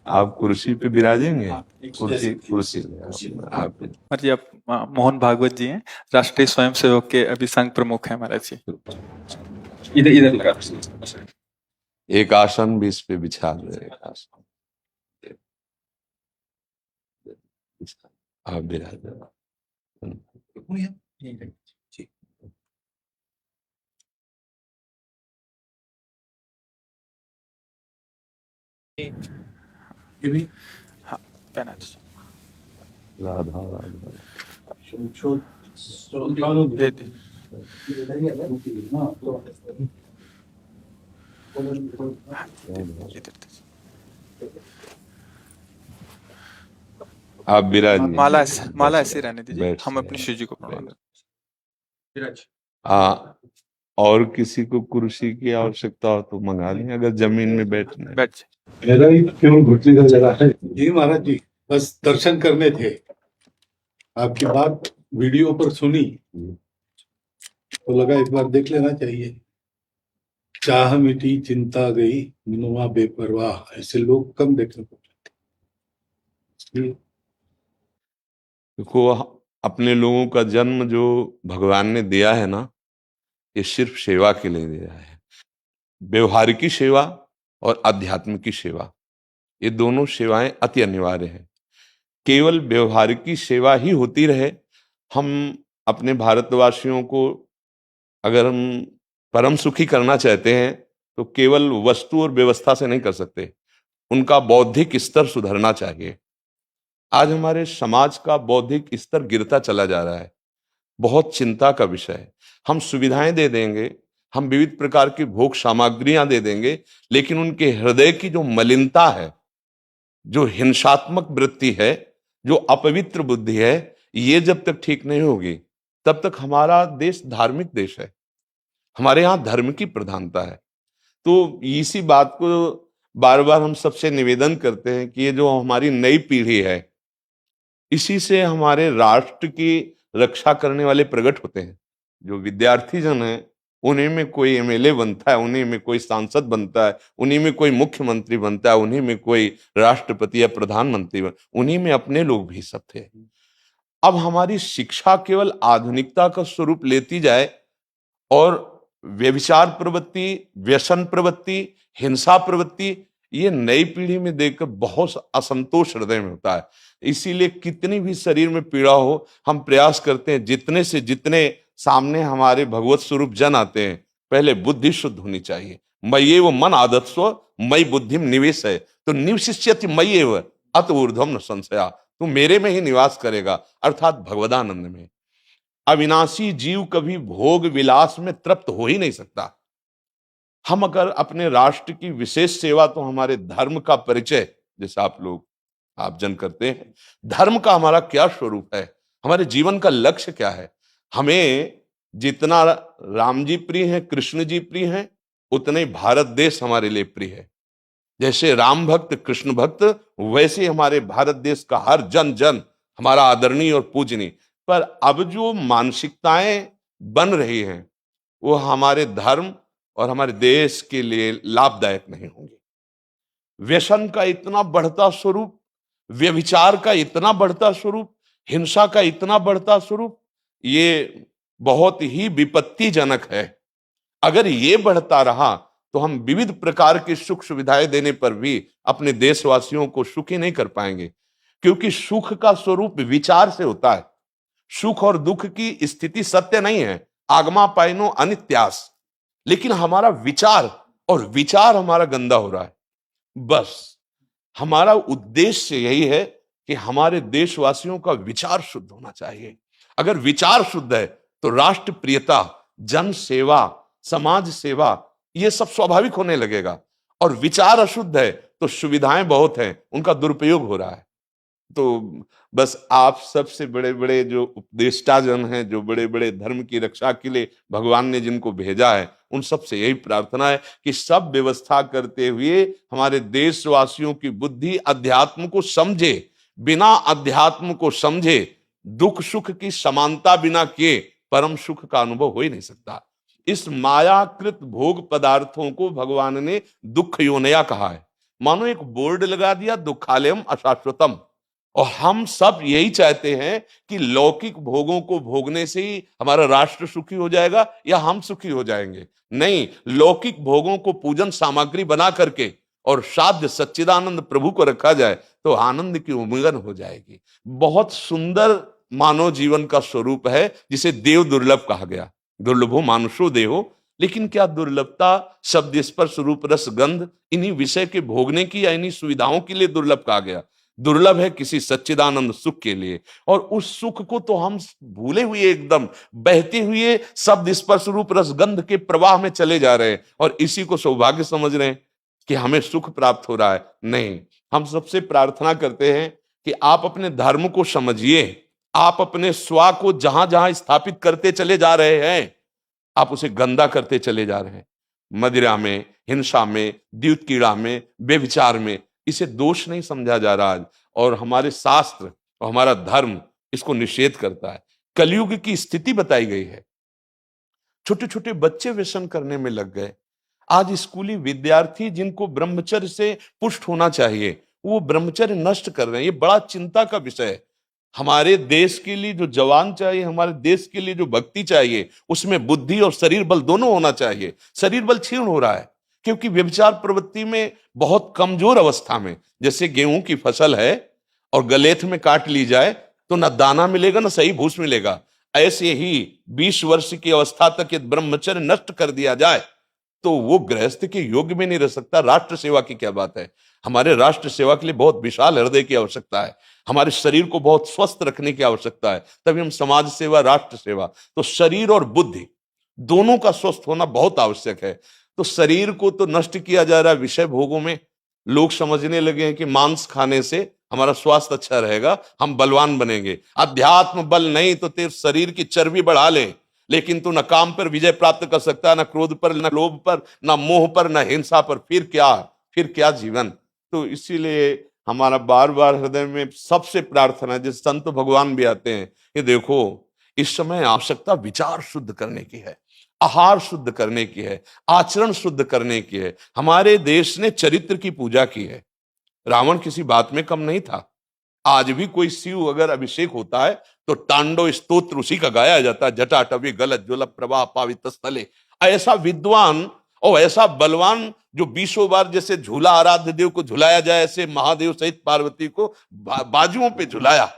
आप कुर्सी पे विराजेंगे। कुर्सी कुर्सी आप महाराज जी, आप मोहन भागवत जी हैं, राष्ट्रीय स्वयंसेवक के अभी संघ प्रमुख हैं महाराज जी। इधर इधर लगा। एक आसन भी इस पे बिछा दो, एक आसन आप विराजे। हाँ, पहना दो। राधा राधा दे दे। इधर दे। आप विराजिए। माला ऐसे रहने दीजिए, बैठ हम से अपनी शिव जी को प्रणाम करें। हाँ, और किसी को कुर्सी की आवश्यकता हो तो मंगा लें, अगर जमीन में बैठना है। बैठ मेरा ही केवल घुटने का जगह है जी महाराज जी, बस दर्शन करने थे। आपकी बात वीडियो पर सुनी तो लगा एक बार देख लेना चाहिए। चाह मिटी चिंता गई मनुआ बेपरवाह, ऐसे लोग कम देखने को मिलते। देखो, अपने लोगों का जन्म जो भगवान ने दिया है ना, ये सिर्फ सेवा के लिए दिया है। व्यवहारिकी सेवा और आध्यात्म की सेवा, ये दोनों सेवाएं अति अनिवार्य हैं। केवल व्यवहारिकी सेवा ही होती रहे, हम अपने भारतवासियों को अगर हम परम सुखी करना चाहते हैं तो केवल वस्तु और व्यवस्था से नहीं कर सकते, उनका बौद्धिक स्तर सुधरना चाहिए। आज हमारे समाज का बौद्धिक स्तर गिरता चला जा रहा है, बहुत चिंता का विषय है। हम सुविधाएं दे देंगे, हम विविध प्रकार की भोग सामग्रियां दे देंगे, लेकिन उनके हृदय की जो मलिनता है, जो हिंसात्मक वृत्ति है, जो अपवित्र बुद्धि है, ये जब तक ठीक नहीं होगी तब तक हमारा देश धार्मिक देश है, हमारे यहाँ धर्म की प्रधानता है। तो इसी बात को बार बार हम सबसे निवेदन करते हैं कि ये जो हमारी नई पीढ़ी है, इसी से हमारे राष्ट्र की रक्षा करने वाले प्रकट होते हैं। जो विद्यार्थी जन है, उन्हीं में कोई एमएलए बनता है, उन्हीं में कोई सांसद बनता है, उन्हीं में कोई मुख्यमंत्री बनता है, उन्हीं में कोई राष्ट्रपति या प्रधानमंत्री उन्हीं में अपने लोग भी सब थे। अब हमारी शिक्षा केवल आधुनिकता का स्वरूप लेती जाए और व्यभिचार प्रवृत्ति, व्यसन प्रवृत्ति, हिंसा प्रवृत्ति, ये नई पीढ़ी में देखकर बहुत असंतोष हृदय में होता है। इसीलिए कितनी भी शरीर में पीड़ा हो, हम प्रयास करते हैं जितने से जितने सामने हमारे भगवत स्वरूप जन आते हैं, पहले बुद्धि शुद्ध होनी चाहिए। मय्येव मन आदत्स्व मयि बुद्धिम निवेश है, तो निवशिष्यति मय्येव अत ऊर्ध्वम न संशया, तू मेरे में ही निवास करेगा, अर्थात भगवदानंद में। अविनाशी जीव कभी भोग विलास में तृप्त हो ही नहीं सकता। हम अगर अपने राष्ट्र की विशेष सेवा, तो हमारे धर्म का परिचय, जैसे आप जन करते हैं, धर्म का हमारा क्या स्वरूप है, हमारे जीवन का लक्ष्य क्या है। हमें जितना राम जी प्रिय हैं, कृष्ण जी प्रिय हैं, उतने ही भारत देश हमारे लिए प्रिय है। जैसे राम भक्त कृष्ण भक्त, वैसे हमारे भारत देश का हर जन जन हमारा आदरणीय और पूजनीय। पर अब जो मानसिकताएं बन रही हैं, वो हमारे धर्म और हमारे देश के लिए लाभदायक नहीं होंगी। व्यसन का इतना बढ़ता स्वरूप, व्यभिचार का इतना बढ़ता स्वरूप, हिंसा का इतना बढ़ता स्वरूप, ये बहुत ही विपत्तिजनक है। अगर ये बढ़ता रहा तो हम विविध प्रकार की सुख सुविधाएं देने पर भी अपने देशवासियों को सुखी नहीं कर पाएंगे, क्योंकि सुख का स्वरूप विचार से होता है। सुख और दुख की स्थिति सत्य नहीं है, आगमा पाइनो अनित्यास, लेकिन हमारा विचार, और विचार हमारा गंदा हो रहा है। बस हमारा उद्देश्य यही है कि हमारे देशवासियों का विचार शुद्ध होना चाहिए। अगर विचार शुद्ध है तो राष्ट्र प्रियता, जन सेवा, समाज सेवा, ये सब स्वाभाविक होने लगेगा। और विचार अशुद्ध है तो सुविधाएं बहुत हैं, उनका दुरुपयोग हो रहा है। तो बस आप सबसे बड़े बड़े जो उपदेष्टा जन हैं, जो बड़े बड़े धर्म की रक्षा के लिए भगवान ने जिनको भेजा है, उन सबसे यही प्रार्थना है कि सब व्यवस्था करते हुए हमारे देशवासियों की बुद्धि अध्यात्म को समझे। बिना अध्यात्म को समझे दुख सुख की समानता बिना किए परम सुख का अनुभव हो ही नहीं सकता। इस मायाकृत भोग पदार्थों को भगवान ने दुख योनया कहा है। मानो एक बोर्ड लगा दिया, दुखालयम अशाश्वतम। और हम सब यही चाहते हैं कि लौकिक भोगों को भोगने से ही हमारा राष्ट्र सुखी हो जाएगा या हम सुखी हो जाएंगे। नहीं, लौकिक भोगों को पूजन सामग्री बना करके और साध्य सच्चिदानंद प्रभु को रखा जाए तो आनंद की उमंगन हो जाएगी। बहुत सुंदर मानव जीवन का स्वरूप है, जिसे देव दुर्लभ कहा गया। दुर्लभो मानुषो देहो। लेकिन क्या दुर्लभता शब्द स्पर्श रूप रस गंध इन्हीं विषय के भोगने की या इन्हीं सुविधाओं के लिए दुर्लभ कहा गया? दुर्लभ है किसी सच्चिदानंद सुख के लिए। और उस सुख को तो हम भूले हुए, एकदम बहते हुए शब्द स्पर्श रूप रस गंध के प्रवाह में चले जा रहे हैं और इसी को सौभाग्य समझ रहे हैं कि हमें सुख प्राप्त हो रहा है। नहीं, हम सबसे प्रार्थना करते हैं कि आप अपने धर्म को समझिए। आप अपने स्वा को जहां जहां स्थापित करते चले जा रहे हैं, आप उसे गंदा करते चले जा रहे हैं। मदिरा में, हिंसा में, द्यूत कीड़ा में, बेविचार में, इसे दोष नहीं समझा जा रहा आज। और हमारे शास्त्र और हमारा धर्म इसको निषेध करता है। कलयुग की स्थिति बताई गई है। छोटे छोटे बच्चे व्यसन करने में लग गए। आज स्कूली विद्यार्थी जिनको ब्रह्मचर्य से पुष्ट होना चाहिए, वो ब्रह्मचर्य नष्ट कर रहे हैं। ये बड़ा चिंता का विषय है। हमारे देश के लिए जो जवान चाहिए, हमारे देश के लिए जो भक्ति चाहिए, उसमें बुद्धि और शरीर बल दोनों होना चाहिए। शरीर बल क्षीण हो रहा है क्योंकि व्यभिचार प्रवृत्ति में बहुत कमजोर अवस्था में, जैसे गेहूं की फसल है और गलेथ में काट ली जाए तो ना दाना मिलेगा ना सही भूस मिलेगा। ऐसे ही 20 वर्ष की अवस्था तक यदि ब्रह्मचर्य नष्ट कर दिया जाए तो वो गृहस्थ के योग्य में नहीं रह सकता। राष्ट्र सेवा की क्या बात है। हमारे राष्ट्र सेवा के लिए बहुत विशाल हृदय की आवश्यकता है। हमारे शरीर को बहुत स्वस्थ रखने की आवश्यकता है, तभी हम समाज सेवा, राष्ट्र सेवा। तो शरीर और बुद्धि दोनों का स्वस्थ होना बहुत आवश्यक है। तो शरीर को तो नष्ट किया जा रहा है विषय भोगों में। लोग समझने लगे हैं कि मांस खाने से हमारा स्वास्थ्य अच्छा रहेगा, हम बलवान बनेंगे। अध्यात्म बल नहीं तो तेरे शरीर की चर्बी बढ़ा ले, लेकिन तू न काम पर विजय प्राप्त कर सकता, न क्रोध पर, न लोभ पर, न मोह पर, न हिंसा पर। फिर क्या जीवन। तो इसीलिए हमारा बार बार हृदय में सबसे प्रार्थना है, जिस संत भगवान भी आते हैं, ये देखो इस समय आवश्यकता विचार शुद्ध करने की है, आहार शुद्ध करने की है, आचरण शुद्ध करने की है। हमारे देश ने चरित्र की पूजा की है। रावण किसी बात में कम नहीं था। आज भी कोई शिव अगर अभिषेक होता है तो तांडव स्तोत्र उसी का गाया जाता है। जटाटवी गलत ज्वल प्रवाह पावित स्थले। ऐसा विद्वान और ऐसा बलवान जो 20 बार जैसे झूला आराध्य देव को झुलाया जाए, ऐसे महादेव सहित पार्वती को बाजुओं पे झुलाया,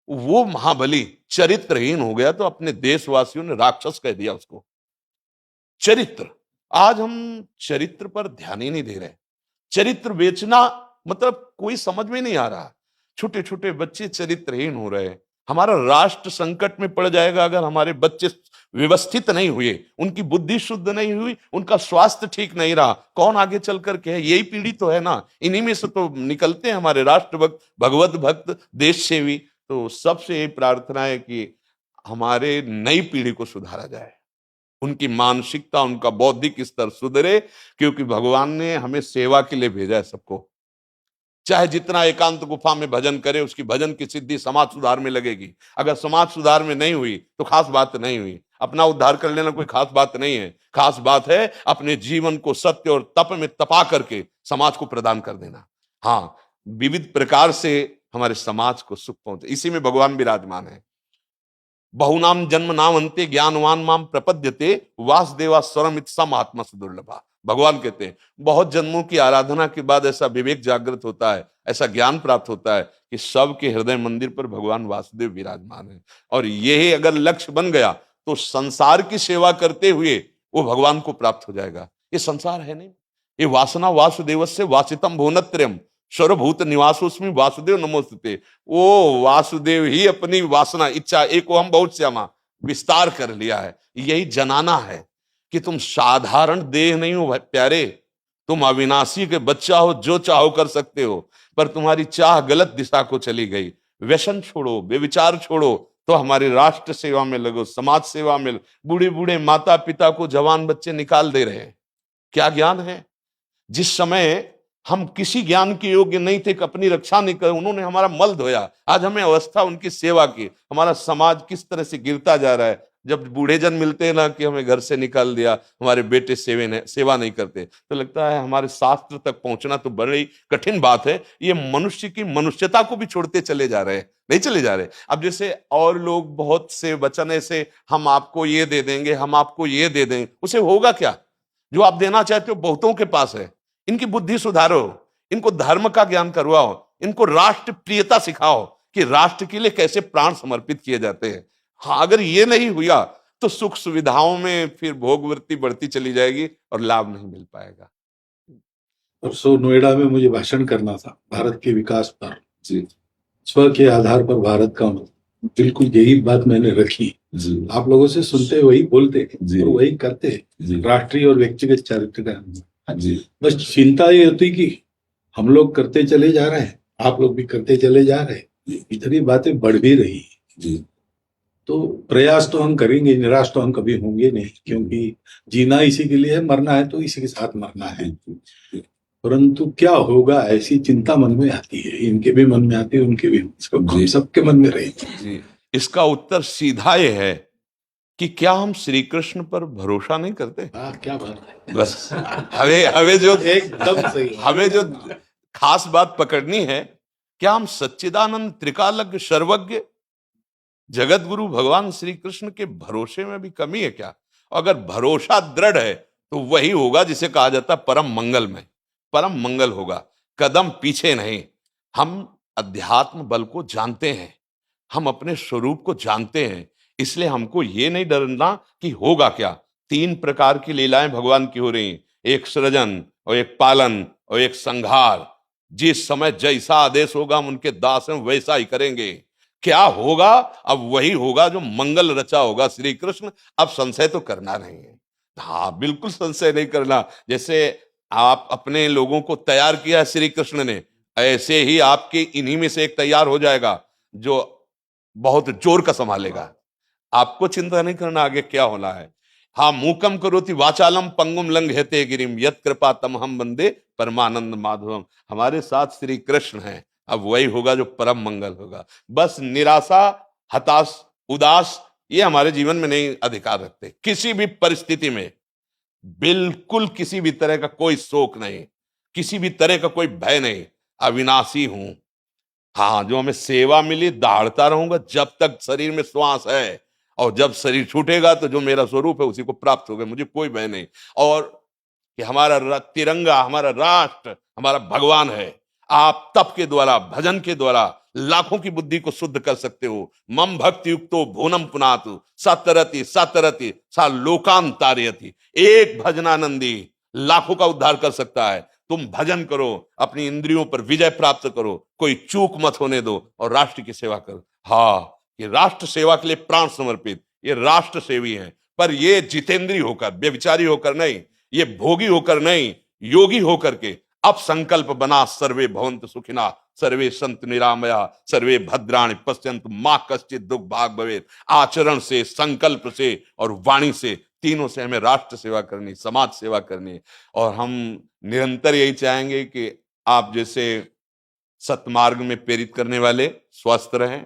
वो महाबली चरित्रहीन हो गया तो अपने देशवासियों ने राक्षस कह दिया उसको। चरित्र, आज हम चरित्र पर ध्यान ही नहीं दे रहे। चरित्र बेचना मतलब कोई समझ में नहीं आ रहा। छोटे छोटे बच्चे चरित्रहीन हो रहे हैं। हमारा राष्ट्र संकट में पड़ जाएगा अगर हमारे बच्चे व्यवस्थित नहीं हुए, उनकी बुद्धि शुद्ध नहीं हुई, उनका स्वास्थ्य ठीक नहीं रहा। कौन आगे चल करके है? यही पीढ़ी तो है ना, इन्हीं में से तो निकलते हैं हमारे राष्ट्र भक्त, भगवत भक्त, देश सेवी। तो सबसे ये प्रार्थना है कि हमारे नई पीढ़ी को सुधारा जाए, उनकी मानसिकता, उनका बौद्धिक स्तर सुधरे, क्योंकि भगवान ने हमें सेवा के लिए भेजा है सबको। चाहे जितना एकांत गुफा में भजन करे, उसकी भजन की सिद्धि समाज सुधार में लगेगी। अगर समाज सुधार में नहीं हुई तो खास बात नहीं हुई। अपना उद्धार कर लेना कोई खास बात नहीं है। खास बात है अपने जीवन को सत्य और तप में तपा करके समाज को प्रदान कर देना। हाँ, विविध प्रकार से हमारे समाज को सुख पहुंचे, इसी में भगवान विराजमान है। बहुनाम जन्म नाम अंते ज्ञानवान माम प्रपद्यते वासुदेवा स्वरम इत्सम आत्मा सुदुर्लभा। भगवान कहते हैं बहुत जन्मों की आराधना के बाद ऐसा विवेक जागृत होता है, ऐसा ज्ञान प्राप्त होता है कि सबके हृदय मंदिर पर भगवान वासुदेव विराजमान है। और यही अगर लक्ष्य बन गया तो संसार की सेवा करते हुए वो भगवान को प्राप्त हो जाएगा। ये संसार है नहीं, ये वासना वासुदेवस्य वासितम भुवनत्रयम् सर्वभूत निवासोस्मि वासुदेव नमोस्तुते। वो वासुदेव ही अपनी वासना, इच्छा, एको हम बहुत श्यामा विस्तार कर लिया है। यही जनाना है कि तुम साधारण देह नहीं हो प्यारे, तुम अविनाशी के बच्चा हो, जो चाहो कर सकते हो। पर तुम्हारी चाह गलत दिशा को चली गई। व्यसन छोड़ो, बेविचार छोड़ो, तो हमारी राष्ट्र सेवा में लगो, समाज सेवा में। बूढ़े बूढ़े माता पिता को जवान बच्चे निकाल दे रहे हैं। क्या ज्ञान है? जिस समय हम किसी ज्ञान के योग्य नहीं थे कि अपनी रक्षा नहीं कर, उन्होंने हमारा मल धोया। आज हमें अवस्था उनकी सेवा की। हमारा समाज किस तरह से गिरता जा रहा है। जब बूढ़े जन मिलते हैं ना कि हमें घर से निकाल दिया, हमारे बेटे सेवा नहीं करते, तो लगता है हमारे शास्त्र तक पहुंचना तो बड़ी कठिन बात है। ये मनुष्य की मनुष्यता को भी छोड़ते चले जा रहे हैं, नहीं चले जा रहे। अब जैसे और लोग बहुत से वचन ऐसे, हम आपको ये दे देंगे, हम आपको ये दे देंगे, उसे होगा क्या? जो आप देना चाहते हो बहुतों के पास है। इनकी बुद्धि सुधारो, इनको धर्म का ज्ञान करवाओ, इनको राष्ट्र प्रियता सिखाओ कि राष्ट्र के लिए कैसे प्राण समर्पित किए जाते हैं। हाँ, अगर ये नहीं हुआ तो सुख सुविधाओं में फिर भोगवृत्ति बढ़ती चली जाएगी और लाभ नहीं मिल पाएगा। परसों नोएडा में मुझे भाषण करना था भारत के विकास पर। जी स्व के आधार पर भारत का बिल्कुल यही बात मैंने रखी। जी आप लोगों से सुनते वही बोलते जी और वही करते, जी राष्ट्रीय और व्यक्तिगत चरित्र का। जी बस चिंता ये होती कि हम लोग करते चले जा रहे हैं, आप लोग भी करते चले जा रहे हैं, इतनी बातें बढ़ भी रही जी तो प्रयास तो हम करेंगे, निराश तो हम कभी होंगे नहीं, क्योंकि जीना इसी के लिए है, मरना है तो इसी के साथ मरना है। परंतु क्या होगा ऐसी चिंता मन में आती है, इनके भी मन में आती है, उनके भी, हम सबके मन में रहेगी। जी। इसका उत्तर सीधा ये है कि क्या हम श्री कृष्ण पर भरोसा नहीं करते? क्या बात है, बस हमें जो एकदम सही। हमें जो खास बात पकड़नी है, क्या हम सच्चिदानंद त्रिकालज्ञ सर्वज्ञ जगत गुरु भगवान श्री कृष्ण के भरोसे में भी कमी है क्या? अगर भरोसा दृढ़ है तो वही होगा जिसे कहा जाता है परम मंगल में, परम मंगल होगा, कदम पीछे नहीं। हम अध्यात्म बल को जानते हैं, हम अपने स्वरूप को जानते हैं, इसलिए हमको ये नहीं डरना कि होगा क्या। 3 प्रकार की लीलाएं भगवान की हो रही हैं, एक सृजन और एक पालन और एक संहार। जिस समय जैसा आदेश होगा हम उनके दास हैं, वैसा ही करेंगे। क्या होगा? अब वही होगा जो मंगल रचा होगा श्री कृष्ण। अब संशय तो करना नहीं है, हाँ बिल्कुल संशय नहीं करना। जैसे आप अपने लोगों को तैयार किया है श्री कृष्ण ने, ऐसे ही आपके इन्हीं में से एक तैयार हो जाएगा जो बहुत जोर का संभालेगा। आपको चिंता नहीं करना आगे क्या होना है। हाँ, मूकम करोति वाचालम पंगुम लंघयते गिरिम यत् कृपा तमहम वंदे परमानंद माधवम। हमारे साथ श्री कृष्ण हैं, अब वही होगा जो परम मंगल होगा। बस निराशा, हताश, उदास ये हमारे जीवन में नहीं अधिकार रखते। किसी भी परिस्थिति में बिल्कुल किसी भी तरह का कोई शोक नहीं, किसी भी तरह का कोई भय नहीं। अविनाशी हूं, हाँ जो हमें सेवा मिली दहाड़ता रहूंगा जब तक शरीर में श्वास है, और जब शरीर छूटेगा तो जो मेरा स्वरूप है उसी को प्राप्त होगा, मुझे कोई भय नहीं। और कि हमारा तिरंगा, हमारा राष्ट्र, हमारा भगवान है। आप तप के द्वारा, भजन के द्वारा लाखों की बुद्धि को शुद्ध कर सकते हो। मम भक्ति युक्तो भुवनम पुनातु सतरति सतरति सा लोकान तारयति। एक भजनानंदी लाखों का उद्धार कर सकता है। तुम भजन करो, अपनी इंद्रियों पर विजय प्राप्त करो, कोई चूक मत होने दो और राष्ट्र की सेवा करो। हाँ, ये राष्ट्र सेवा के लिए प्राण समर्पित, ये राष्ट्र सेवी हैं। पर ये जितेंद्रीय होकर, व्यभिचारी होकर नहीं, ये भोगी होकर नहीं, योगी होकर के अब संकल्प बना, सर्वे भवन्तु सुखिना सर्वे संतु निरामया सर्वे भद्राणि पश्यन्तु मां कश्चित् दुख भाग भवेत्। आचरण से, संकल्प से और वाणी से, तीनों से हमें राष्ट्र सेवा करनी, समाज सेवा करनी। और हम निरंतर यही चाहेंगे कि आप जैसे सतमार्ग में प्रेरित करने वाले स्वस्थ रहें,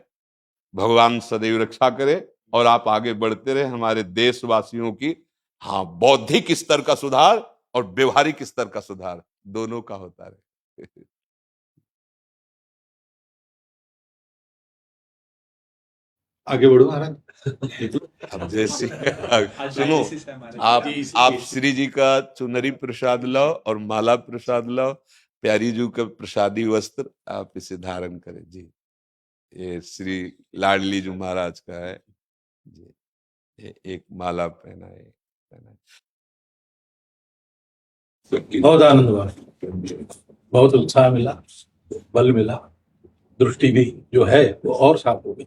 भगवान सदैव रक्षा करे और आप आगे बढ़ते रहे। हमारे देशवासियों की हाँ बौद्धिक स्तर का सुधार और व्यवहारिक स्तर का सुधार दोनों का होता रहे। आगे बढ़ो महाराज। अब जैसे सुनो, आप श्री जी का चुनरी प्रसाद लाओ और माला प्रसाद लाओ, प्यारी जी का प्रसादी वस्त्र आप इसे धारण करें जी। ये श्री लाडली जी महाराज का है जी, ये एक माला पहना है। बहुत आनंद हुआ, बहुत उत्साह मिला, बल मिला, दृष्टि भी जो है वो और साफ हो गई।